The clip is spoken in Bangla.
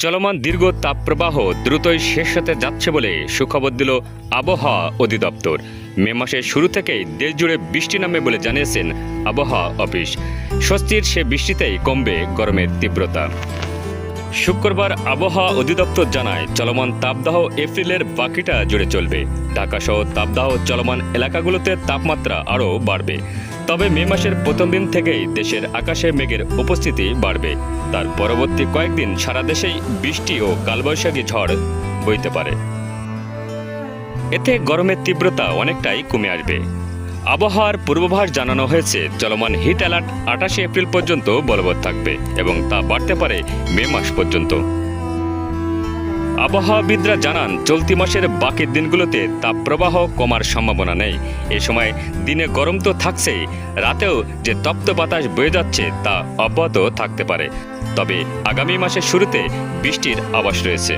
চলমান দীর্ঘ তাপপ্রবাহ দ্রুতই শেষ হতে যাচ্ছে বলে সুখবর দিল আবহাওয়া অধিদপ্তর। মে মাসের শুরু থেকেই দেশজুড়ে বৃষ্টি নামবে বলে জানিয়েছেন আবহাওয়া অফিস। স্বস্তির সে বৃষ্টিতেই কমবে গরমের তীব্রতা। শুক্রবার আবহাওয়া অধিদপ্তর জানায়, চলমান তাপদাহ এপ্রিলের বাকিটা জুড়ে চলবে। ঢাকাসহ তাপদাহ চলমান এলাকাগুলোতে তাপমাত্রা আরও বাড়বে। তবে মে মাসের প্রথম দিন থেকেই দেশের আকাশে মেঘের উপস্থিতি বাড়বে। তার পরবর্তী কয়েকদিন সারা দেশেই বৃষ্টি ও কালবৈশাখী ঝড় বইতে পারে। এতে গরমের তীব্রতা অনেকটাই কমে আসবে। আবহাওয়ার পূর্বাভাস জানানো হয়েছে, চলমান হিট অ্যালার্ট 28 এপ্রিল পর্যন্ত বলবৎ থাকবে এবং তা বাড়তে পারে মে মাস পর্যন্ত। আবহাওয়াবিদরা জানান, চলতি মাসের বাকি দিনগুলোতে তাপপ্রবাহ কমার সম্ভাবনা নেই। এ সময় দিনে গরম তো থাকছেই, রাতেও যে তপ্ত বাতাস বয়ে যাচ্ছে তা অব্যাহত থাকতে পারে। তবে আগামী মাসের শুরুতে বৃষ্টির আভাস রয়েছে।